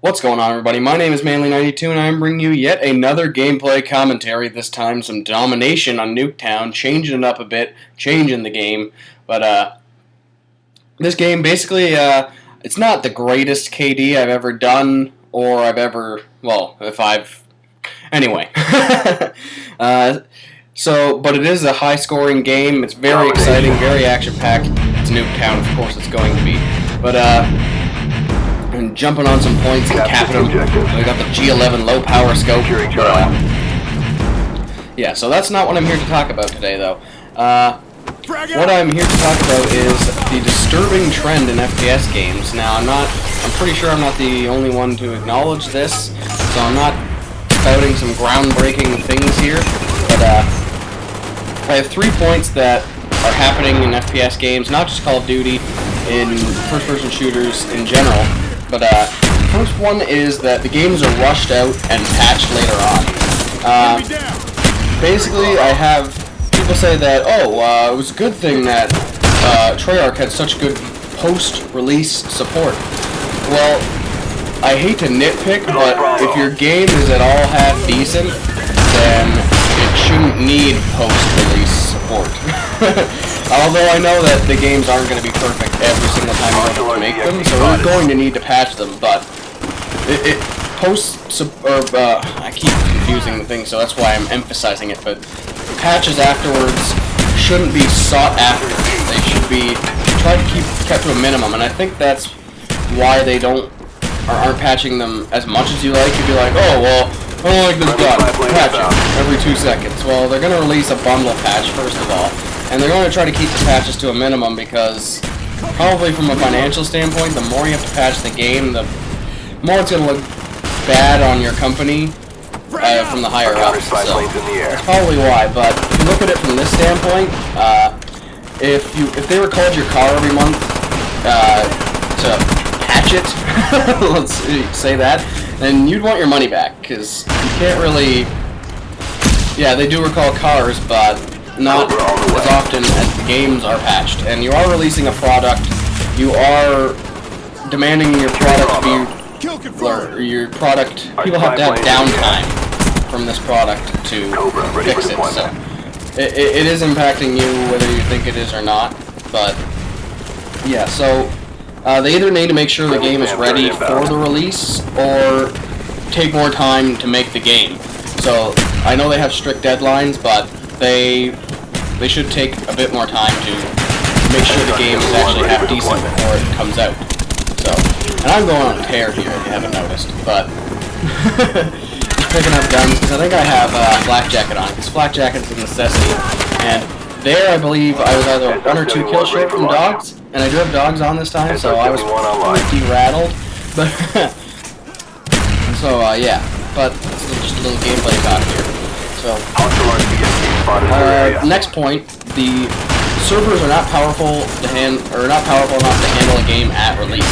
What's going on, everybody? My name is ManLee92, and I'm bringing you yet another gameplay commentary. This time, some domination on Nuketown, changing it up a bit, changing the game. But this game basically, it's not the greatest KD I've ever done, or I've ever, well, if I've, anyway. But it is a high-scoring game. It's very exciting, very action-packed. It's Nuketown, of course, it's going to be. But and jumping on some points and capping them. We got the G11 low power scope. Yeah, so that's not what I'm here to talk about today, though. What I'm here to talk about is the disturbing trend in FPS games. Now, I'm pretty sure I'm not the only one to acknowledge this, so I'm not spouting some groundbreaking things here, but I have 3 points that are happening in FPS games, not just Call of Duty, in first-person shooters in general. But first one is that the games are rushed out and patched later on. Basically, I have people say that, it was a good thing that Treyarch had such good post-release support. Well, I hate to nitpick, but if your game is at all half decent, then it shouldn't need post-release support. Although I know that the games aren't going to be perfect every single time you have to make them, so we're going to need to patch them, but I keep confusing the thing, so that's why I'm emphasizing it, but patches afterwards shouldn't be sought after. They should be tried to keep kept to a minimum, and I think that's why they aren't patching them as much as you like. You'd be like, oh, well, I don't like this gun, patch it every 2 seconds. Well, they're going to release a bundle patch, first of all. And they're going to try to keep the patches to a minimum because, probably from a financial standpoint, the more you have to patch the game, the more it's going to look bad on your company from the higher up. So that's probably why. But if you look at it from this standpoint, if they recalled your car every month to patch it, let's say that, then you'd want your money back because you can't really. Yeah, they do recall cars, but not as often as the games are patched. And you are releasing a product, you are demanding your product to be, people have to have downtime from this product to fix it, so it is impacting you whether you think it is or not, but yeah, so they either need to make sure the game is ready for the release, or take more time to make the game. So, I know they have strict deadlines, but they should take a bit more time to make sure the game is actually half decent before it comes out. So, and I'm going on a tear here if you haven't noticed, but picking up guns, because I think I have Flak Jacket on, because Flak Jacket is a necessity, and there I believe I was either 1 or 2 kills short from dogs, and I do have dogs on this time, so I was pretty rattled, but so yeah, but just a little gameplay talk here. So, next point, the servers are not powerful enough to handle a game at release.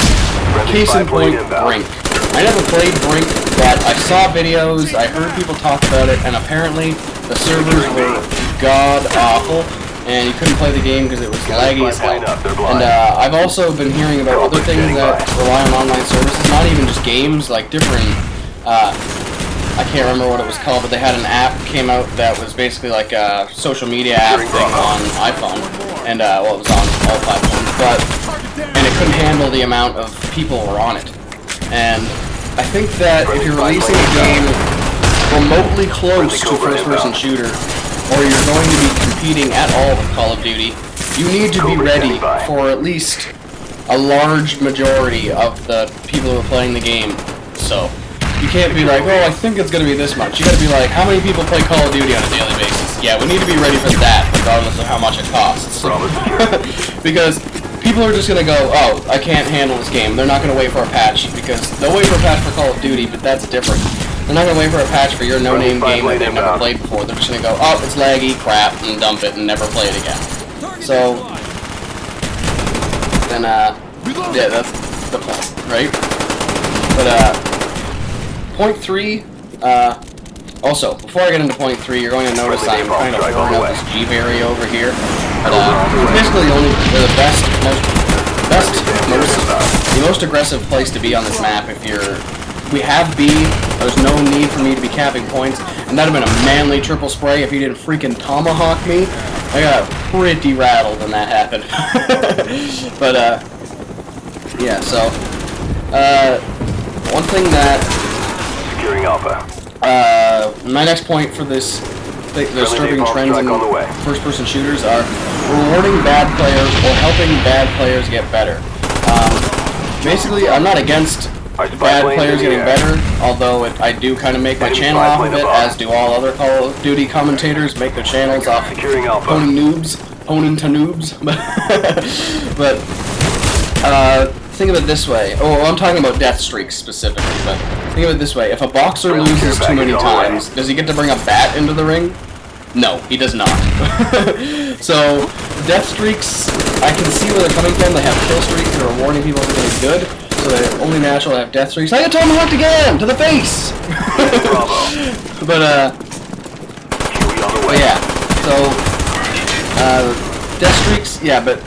Case in point, Brink. I never played Brink, but I saw videos, I heard people talk about it, and apparently the servers were god-awful, and you couldn't play the game because it was laggy as hell. And I've also been hearing about other things that rely on online services, not even just games, like different, I can't remember what it was called, but they had an app came out that was basically like a social media app thing on iPhone, and well, it was on all platforms, and it couldn't handle the amount of people who were on it. And I think that if you're releasing a game remotely close to a first-person shooter, or you're going to be competing at all with Call of Duty, you need to be ready for at least a large majority of the people who are playing the game. So you can't be like, oh, I think it's going to be this much. You got to be like, how many people play Call of Duty on a daily basis? Yeah, we need to be ready for that, regardless of how much it costs. Because people are just going to go, oh, I can't handle this game. They're not going to wait for a patch, because they'll wait for a patch for Call of Duty, but that's different. They're not going to wait for a patch for your no-name game that they've never played before. They're just going to go, oh, it's laggy, crap, and dump it and never play it again. So, then, yeah, that's the point, right? But, point 3, also, before I get into point 3, you're going to notice I'm kind of throwing out this G-Berry over here. But, basically the most aggressive place to be on this map if you're we have B. There's no need for me to be capping points, and that'd have been a manly triple spray if he didn't freaking tomahawk me. I got pretty rattled when that happened. But yeah. So one thing that securing Alpha. My next point for this disturbing trends in first-person shooters are rewarding bad players or helping bad players get better. Basically, I'm not against bad players getting better, although I do kind of make my channel off of it, as do all other Call of Duty commentators make their channels off honing to noobs. But think of it this way. Oh, I'm talking about death streaks specifically, but think of it this way. If a boxer loses too many times, does he get to bring a bat into the ring? No, he does not. So, death streaks, I can see where they're coming from. They have kill streaks that are rewarding people for getting good, so they're only natural to have death streaks. I got tomahawked again! To the face! But yeah. So, death streaks, yeah, but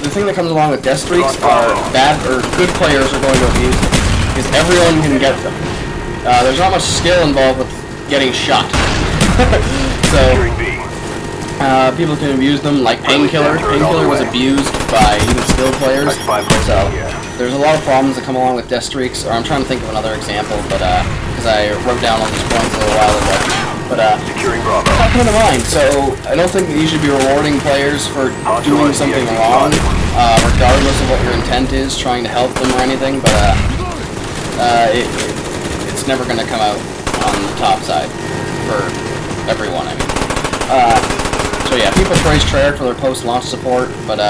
the thing that comes along with death streaks are bad or good players are going to abuse them, because everyone can get them. There's not much skill involved with getting shot. So people can abuse them, like Painkiller. Painkiller was abused by even skilled players. So there's a lot of problems that come along with death streaks. Or I'm trying to think of another example, but because I wrote down all these points a little while ago. But not coming to mind. So I don't think that you should be rewarding players for doing something wrong, regardless of what your intent is, trying to help them or anything. But it's never going to come out on the top side for everyone. I mean, so yeah, people praise Treyarch for their post-launch support, but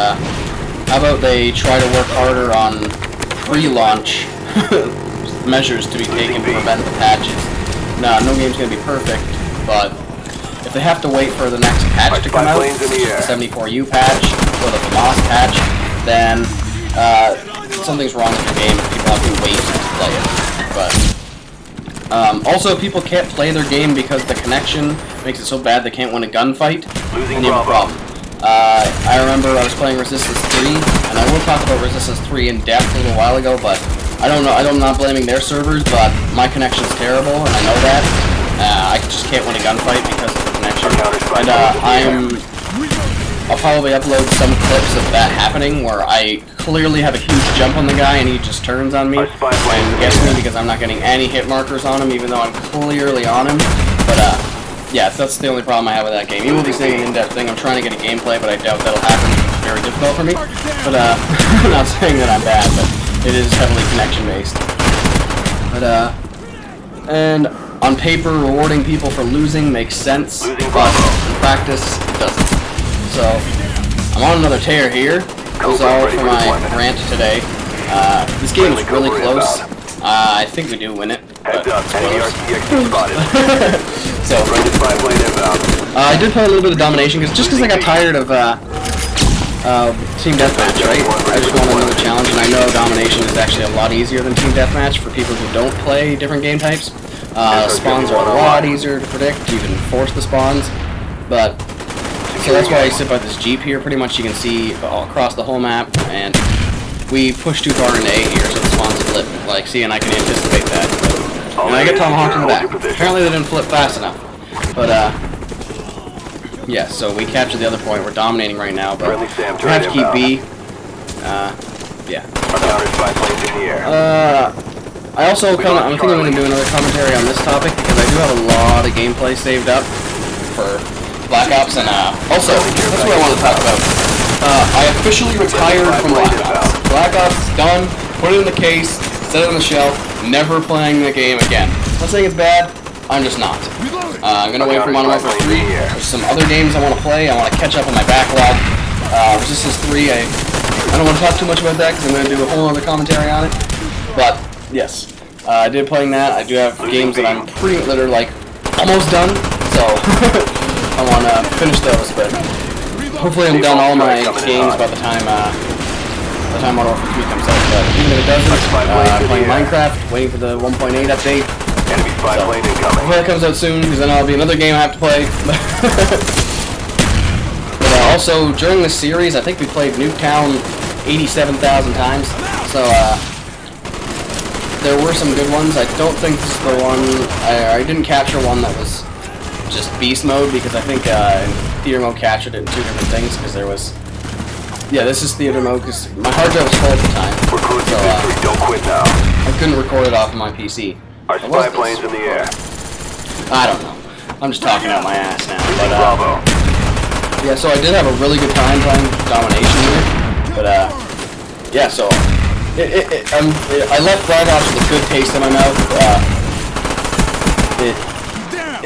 how about they try to work harder on pre-launch measures to be taken to prevent the patches. No game's gonna be perfect, but if they have to wait for the next patch to come out, the 74U patch or the FAMAS patch, then something's wrong with your game. People have to wait to play it. But also, people can't play their game because the connection makes it so bad they can't win a gunfight, and you have a problem. I remember I was playing Resistance 3, and I will talk about Resistance 3 in depth a little while ago, but I don't know, I'm not blaming their servers, but my connection's terrible, and I know that. I just can't win a gunfight because of the connection. And I'll probably upload some clips of that happening where I clearly have a huge jump on the guy and he just turns on me and gets me because I'm not getting any hit markers on him, even though I'm clearly on him. But yeah, that's the only problem I have with that game. You will be seeing an in-depth thing. I'm trying to get a gameplay, but I doubt that'll happen. It's very difficult for me. But I'm not saying that I'm bad, but it is heavily connection-based. But and on paper, rewarding people for losing makes sense, but in practice, it doesn't. So, I'm on another tear here. That was all for my rant today. This game is really close. I think we do win it. But so, I did play a little bit of Domination, just because I got tired of Team Deathmatch, right? I just wanted another challenge, and I know Domination is actually a lot easier than Team Deathmatch for people who don't play different game types. Spawns are a lot easier to predict. You can force the spawns, but so that's why I sit by this Jeep here. Pretty much you can see all across the whole map, and we push too far into A here, so the spawns flip. Like, see, and I can anticipate that. And I get tomahawked in the back. Apparently they didn't flip fast enough. But, yeah, so we captured the other point. We're dominating right now, but we have to keep B. Yeah. I also I'm thinking I'm going to do another commentary on this topic, because I do have a lot of gameplay saved up for Black Ops, and also, that's what I want to talk about. I officially retired from Black Ops. Black Ops is done, put it in the case, set it on the shelf, never playing the game again. I'm not saying it's bad, I'm just not. I'm going to wait for Modern Warfare 3. There's some other games I want to play. I want to catch up on my backlog. Resistance 3, I don't want to talk too much about that because I'm going to do a whole other commentary on it. But, yes, I did playing that. I do have games that I'm that are, like, almost done, so I want to finish those, but hopefully I'm done all my games by the time Modern Warfare 3 comes out. But even if it doesn't, I'm playing Minecraft, waiting for the 1.8 update. So, hopefully that comes out soon, because then I'll be another game I have to play. But also, during this series, I think we played Nuketown 87,000 times. So, there were some good ones. I don't think this is the one. I didn't capture one that was just beast mode because I think theater mode captured it in two different things because there was. Yeah, this is theater mode because my hard drive was full at the time. We're close to victory. Don't quit now. I couldn't record it off of my PC. Our spy plane's in the air. I don't know. I'm just talking out my ass now. But Bravo. yeah, so I did have a really good time playing Domination here. But yeah, so I left Black Ops with a good taste in my mouth.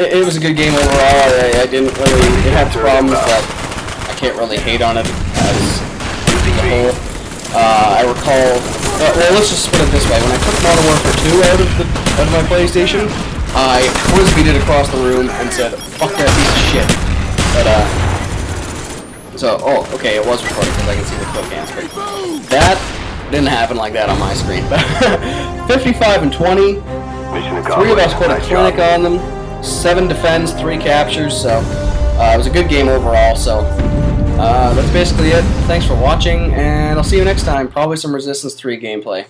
It was a good game overall. I didn't really. It had problems, but I can't really hate on it as a whole. I recall. Well, let's just put it this way: when I took Modern Warfare 2 out of my PlayStation, I frisbeed it across the room and said, "Fuck that piece of shit." But so okay, it was recording because I can see the clip answer. That didn't happen like that on my screen. 55 and 20. Mission accomplished. 3 of us put a Nice clinic job. on them. 7 defends, 3 captures. So it was a good game overall. So. That's basically it. Thanks for watching, and I'll see you next time. Probably some Resistance 3 gameplay.